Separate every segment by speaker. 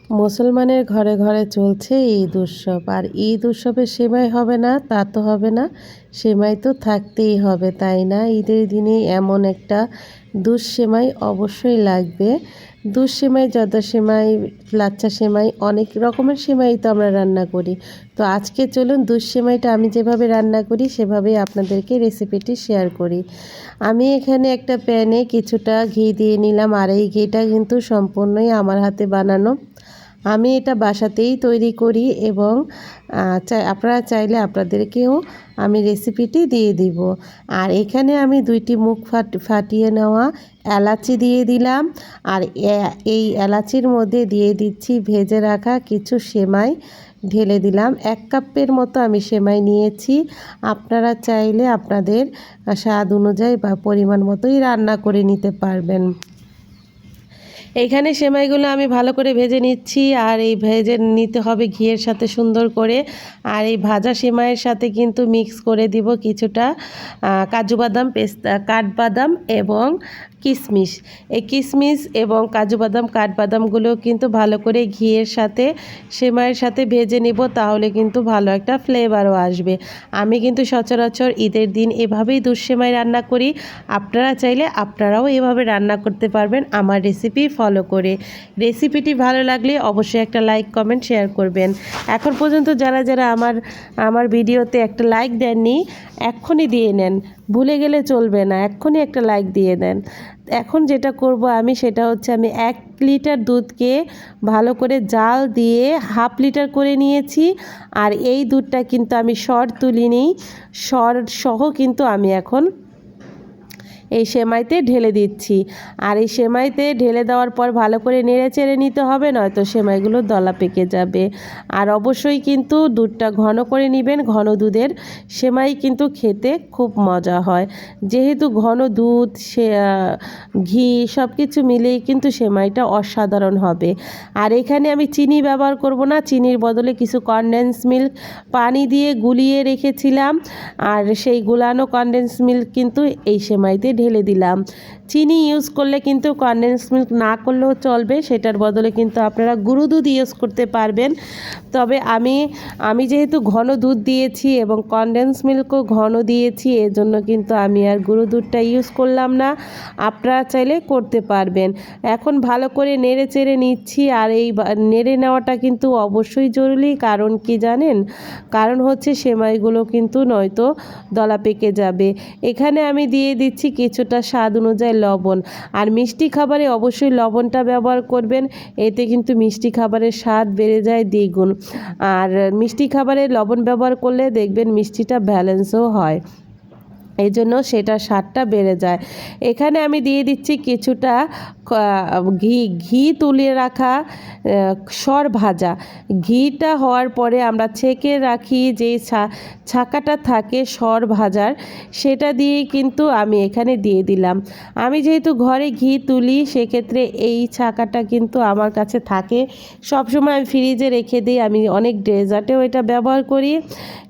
Speaker 1: মুসলমানের ঘরে ঘরে চলছে ঈদ উৎসব। আর ঈদ উৎসবে সেমাই হবে না তা তো হবে না, সেমাই তো থাকতেই হবে, তাই না? ঈদের দিনেই এমন একটা দুধ সেমাই অবশ্যই লাগবে। দুধ সেমাই, জর্দা সেমাই, লাচ্ছা সেমাই, অনেক রকমের সেমাই তো আমরা রান্না করি। তো আজকে চলুন দুধ সেমাইটা আমি যেভাবে রান্না করি সেভাবেই আপনাদেরকে রেসিপিটি শেয়ার করি। আমি এখানে একটা প্যানে কিছুটা ঘি দিয়ে নিলাম, আর এই ঘিটা কিন্তু সম্পূর্ণই আমার হাতে বানানো। আমি এটা বাসাতেই তৈরি করি এবং আপনারা চাইলে আপনাদেরকেও আমি রেসিপিটি দিয়ে দিব। আর এখানে আমি 2টি মুখ ফাটিয়ে নেওয়া এলাচি দিয়ে দিলাম। আর এই এলাচির মধ্যে দিয়ে দিচ্ছি ভেজে রাখা কিছু সেমাই, ঢেলে দিলাম। 1 কাপের মতো আমি সেমাই নিয়েছি। আপনারা চাইলে আপনাদের স্বাদ অনুযায়ী বা পরিমাণ মতোই রান্না করে নিতে পারবেন। এইখানে সেমাইগুলো আমি ভালো করে ভেজে নিচ্ছি, আর এই ভেজে নিতে হবে ঘিয়ের সাথে সুন্দর করে। আর এই ভাজা সেমাইয়ের সাথে কিন্তু মিক্স করে দিব কিছুটা কাজু বাদাম, পেস্তা, কাঠবাদাম এবং কিশমিশ। এই কিশমিশ এবং কাজু বাদাম, কাঠবাদামগুলো কিন্তু ভালো করে ঘিয়ের সাথে সেমাইয়ের সাথে ভেজে নিব, তাহলে কিন্তু ভালো একটা ফ্লেভারও আসবে। আমি কিন্তু সচরাচর ঈদের দিন এভাবেই দুধ সেমাই রান্না করি। আপনারা চাইলে আপনারাও এভাবে রান্না করতে পারবেন আমার রেসিপি ফলো করে। রেসিপিটি ভালো লাগলে অবশ্যই একটা লাইক, কমেন্ট, শেয়ার করবেন। এখন পর্যন্ত যারা যারা আমার ভিডিওতে একটা লাইক দেননি, এক্ষুনি দিয়ে নেন, ভুলে গেলে চলবে না, এক্ষুনি একটা লাইক দিয়ে দেন। এখন যেটা করব আমি সেটা হচ্ছে, আমি 1 লিটার দুধকে ভালো করে জাল দিয়ে 1/2 লিটার করে নিয়েছি। আর এই দুধটা কিন্তু আমি সর তুলিনি, সর সহ কিন্তু আমি এখন এই সেমাইতে ঢেলে দিচ্ছি। আর এই সেমাইতে ঢেলে দেওয়ার পর ভালো করে নেড়ে চেড়ে নিতে হবে, নয়তো সেমাইগুলো দলা পেকে যাবে। আর অবশ্যই কিন্তু দুধটা ঘন করে নেবেন, ঘন দুধের সেমাই কিন্তু খেতে খুব মজা হয়। যেহেতু ঘন দুধ, ঘি সব কিছু মিলেই কিন্তু সেমাইটা অসাধারণ হবে। আর এখানে আমি চিনি ব্যবহার করব না, চিনির বদলে কিছু কনডেন্স মিল্ক পানি দিয়ে গুলিয়ে রেখেছিলাম, আর সেই গুলানো কনডেন্স মিল্ক কিন্তু এই সেমাইতে ঢেলে দিলাম। চিনি ইউজ করলে কিন্তু কনডেন্স মিল্ক না করলেও চলবে, সেটার বদলে কিন্তু আপনারা গুঁড়ো দুধ ইউজ করতে পারবেন। তবে আমি যেহেতু ঘন দুধ দিয়েছি এবং কনডেন্স মিল্কও ঘন দিয়েছি, এজন্য কিন্তু আমি আর গুঁড়ো দুধটা ইউজ করলাম না। আপনারা চাইলে করতে পারবেন। এখন ভালো করে নেড়ে চেড়ে নিচ্ছি, আর এই নেড়ে নেওয়াটা কিন্তু অবশ্যই জরুরি। কারণ কি জানেন? কারণ হচ্ছে সেমাইগুলো কিন্তু নয়তো দলা পেকে যাবে। এখানে আমি দিয়ে দিচ্ছি কিছুটা স্বাদ অনুযায়ী লবণ। আর মিষ্টি খাবারে অবশ্যই লবণটা ব্যবহার করবেন, এতে কিন্তু মিষ্টি খাবারের স্বাদ বেড়ে যায় দ্বিগুণ। আর মিষ্টি খাবারে লবণ ব্যবহার করলে দেখবেন মিষ্টিটা ব্যালেন্সও হয়, এই জন্য সেটার স্বাদটা বেড়ে যায়। এখানে আমি দিয়ে দিচ্ছি কিছুটা ঘি তুলে রাখা সর ভাজা। ঘিটা হওয়ার পরে আমরা ছেঁকে রাখি যে ছাকাটা থাকে সর ভাজার, সেটা দিয়েই কিন্তু আমি এখানে দিয়ে দিলাম। আমি যেহেতু ঘরে ঘি তুলি, সেক্ষেত্রে এই ছাকাটা কিন্তু আমার কাছে থাকে সবসময়, আমি ফ্রিজে রেখে দিই। আমি অনেক ডেজার্টেও এটা ব্যবহার করি।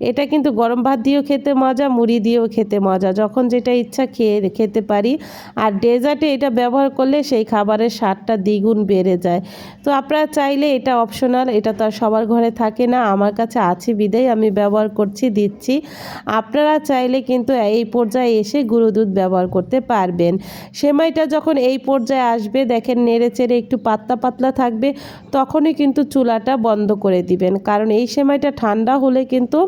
Speaker 1: এটা কিন্তু গরম ভাত দিয়েও খেতে মজা, মুড়ি দিয়েও খেতে মজা, যখন যেটা ইচ্ছা খেতে পারি। আর ডেজার্টে এটা ব্যবহার করলে সেই খাবারের স্বাদটা দ্বিগুণ বেড়ে যায়। তো আপনারা চাইলে, এটা অপশনাল, এটা তো আর সবার ঘরে থাকে না, আমার কাছে আছে বিধায় আমি ব্যবহার করছি, দিচ্ছি। আপনারা চাইলে কিন্তু এই পর্যায়ে এসে গুঁড়ো দুধ ব্যবহার করতে পারবেন। সেমাইটা যখন এই পর্যায়ে আসবে, দেখেন নেড়ে চেড়ে একটু পাতলা পাতলা থাকবে, তখনই কিন্তু চুলাটা বন্ধ করে দিবেন। কারণ এই সেমাইটা ঠান্ডা হলে কিন্তু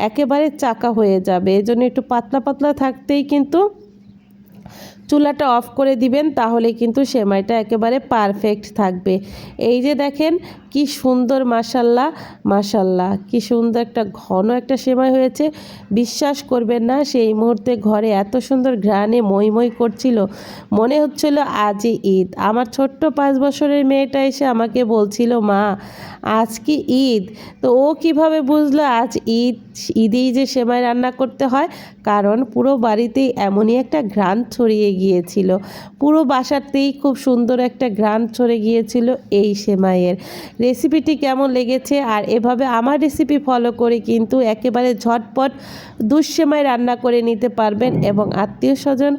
Speaker 1: একেবারে চাকা হয়ে যাবে, এজন্য একটু পাতলা পাতলা থাকতেই কিন্তু চুলাটা অফ করে দিবেন, তাহলে কিন্তু সেমাইটা একেবারে পারফেক্ট থাকবে। এই যে দেখেন কি সুন্দর, মাশাল্লাহ মাশাল্লাহ, কি সুন্দর একটা ঘন একটা সেমাই হয়েছে। বিশ্বাস করবেন না, সেই মুহূর্তে ঘরে এত সুন্দর ঘ্রাণে মই মই করছিল, মনে হচ্ছিল আজই ঈদ। আমার ছোট্ট 5 বছরের মেয়েটা এসে আমাকে বলছিল, মা আজ কি ঈদ? তো ও কিভাবে বুঝলো আজ ঈদ? ঈদেই যে সেমাই রান্না করতে হয়, কারণ পুরো বাড়িতেই এমনই একটা ঘ্রাণ ছড়িয়ে গিয়েছিল। পুরো বাসাতেই খুব সুন্দর একটা ঘ্রাণ ছড়ে গিয়েছিল এই সেমাইয়ের। রেসিপিটি কেমন লেগেছে আর এভাবে আমার রেসিপি ফলো করে কিন্তু একেবারে ঝটপট দুঃসেমাই রান্না করে নিতে পারবেন এবং আত্মীয়স্বজন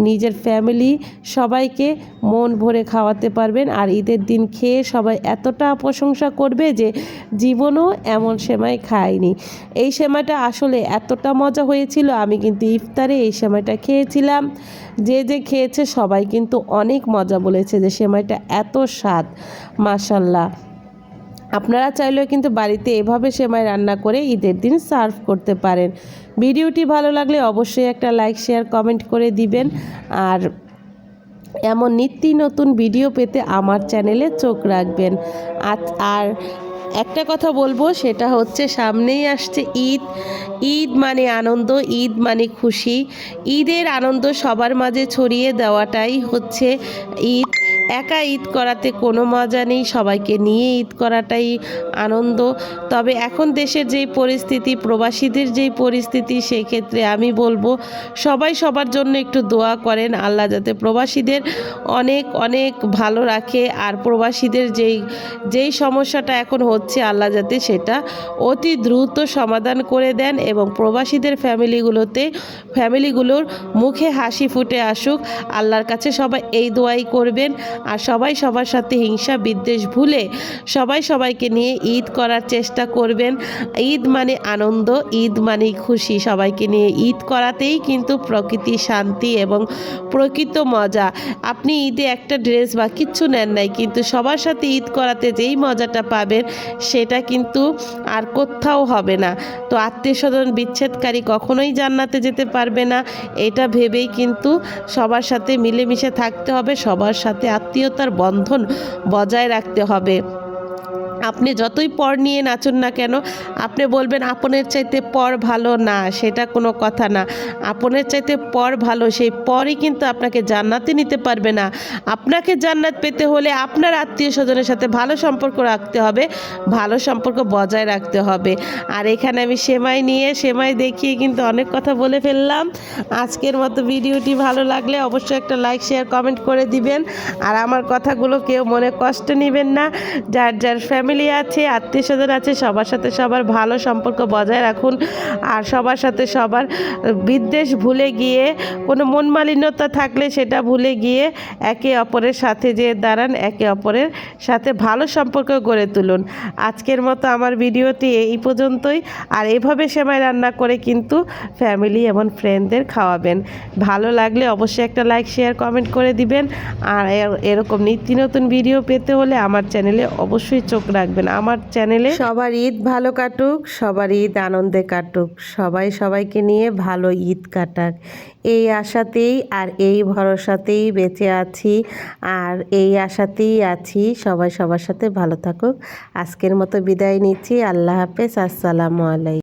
Speaker 1: নিজের ফ্যামিলি সবাইকে মন ভরে খাওয়াতে পারবেন। আর ঈদের দিন খেয়ে সবাই এতটা প্রশংসা করবে যে জীবনও এমন সেমাই খায়নি। এই সেমাইটা আসলে এতটা মজা হয়েছিল, আমি কিন্তু ইফতারে এই সেমাইটা খেয়েছিলাম। যে যে খেয়েছে সবাই কিন্তু অনেক মজা বলেছে যে সেমাইটা এত স্বাদ, মাশাল্লাহ। আপনারা চাইলেও কিন্তু বাড়িতে এভাবে সেমাই রান্না করে ঈদের দিন সার্ভ করতে পারেন। ভিডিওটি ভালো লাগলে অবশ্যই একটা লাইক শেয়ার কমেন্ট করে দিবেন। আর এমন নিত্য নতুন ভিডিও পেতে আমার চ্যানেলে চোখ রাখবেন। আর একটা কথা বলবো, সেটা হচ্ছে সামনেই আসছে ঈদ। ঈদ মানে আনন্দ, ঈদ মানে খুশি। ঈদের আনন্দ সবার মাঝে ছড়িয়ে দেওয়াটাই হচ্ছে ঈদ। একা ঈদ করাতে কোনো মজা নেই, সবাইকে নিয়ে ঈদ করাটাই আনন্দ। তবে এখন দেশের যেই পরিস্থিতি, প্রবাসীদের যেই পরিস্থিতি, সেই ক্ষেত্রে আমি বলবো সবাই সবার জন্য একটু দোয়া করেন, আল্লাহ যাতে প্রবাসীদের অনেক অনেক ভালো রাখে। আর প্রবাসীদের যেই সমস্যাটা এখন হচ্ছে, আল্লাহ যাতে সেটা অতি দ্রুত সমাধান করে দেন এবং প্রবাসীদের ফ্যামিলিগুলোর মুখে হাসি ফুটে আসুক। আল্লাহর কাছে সবাই এই দোয়াই করবেন। আর সবাই সবার সাথে হিংসা বিদ্বেষ ভুলে সবাই সবাইকে নিয়ে ঈদ করার চেষ্টা করবেন। ঈদ মানে আনন্দ, ঈদ মানে খুশি। সবাইকে নিয়ে ঈদ করাতেই কিন্তু প্রকৃতি শান্তি এবং প্রকৃত মজা। আপনি ঈদে একটা ড্রেস বা কিচ্ছু নেন নাই, কিন্তু সবার সাথে ঈদ করাতে যেই মজাটা পাবেন সেটা কিন্তু আর কোথাও হবে না। তো আত্মীয়স্বজন বিচ্ছেদকারী কখনোই জান্নাতে যেতে পারবে না। এটা ভেবেই কিন্তু সবার সাথে মিলেমিশে থাকতে হবে, সবার সাথে আত্মীয়তার বন্ধন বজায় রাখতে হবে। আপনি যতই পর নিয়ে নাচুন না কেন, আপনি বলবেন আপনের চাইতে পর ভালো না, সেটা কোনো কথা না। আপনের চাইতে পর ভালো, সেই পরই কিন্তু আপনাকে জান্নাতে নিতে পারবে না। আপনাকে জান্নাত পেতে হলে আপনার আত্মীয় স্বজনের সাথে ভালো সম্পর্ক রাখতে হবে, ভালো সম্পর্ক বজায় রাখতে হবে। আর এখানে আমি সেমাই দেখিয়ে কিন্তু অনেক কথা বলে ফেললাম। আজকের মতো ভিডিওটি ভালো লাগলে অবশ্যই একটা লাইক শেয়ার কমেন্ট করে দিবেন। আর আমার কথাগুলো কেউ মনে কষ্ট নেবেন না। যার যার ফ্যামিলি আছে, আত্মীয় স্বজন আছে, সবার সাথে সবার ভালো সম্পর্ক বজায় রাখুন। আর সবার সাথে সবার বিদ্বেষ ভুলে গিয়ে, কোনো মন মালিন্যতা থাকলে সেটা ভুলে গিয়ে একে অপরের সাথে যে দাঁড়ান, একে অপরের সাথে ভালো সম্পর্ক গড়ে তুলুন। আজকের মতো আমার ভিডিওটি এই পর্যন্তই। আর এভাবে সেমাই রান্না করে কিন্তু ফ্যামিলি এবং ফ্রেন্ডদের খাওয়াবেন। ভালো লাগলে অবশ্যই একটা লাইক শেয়ার কমেন্ট করে দিবেন। আর এরকম নিত্য নতুন ভিডিও পেতে হলে আমার চ্যানেলে অবশ্যই চোখ রাখবেন। আমার চ্যানেলে সবার ঈদ ভালো কাটুক, সবার ঈদ আনন্দে কাটুক, সবাই সবাইকে নিয়ে ভালো ঈদ কাটাক, এই আশাতেই আর এই ভরসাতেই বেঁচে আছি। আর এই আশাতেই আছি সবাই সবার সাথে ভালো থাকুক। আজকের মতো বিদায় নিচ্ছি। আল্লাহ হাফেজ, আসসালামু আলাইকুম।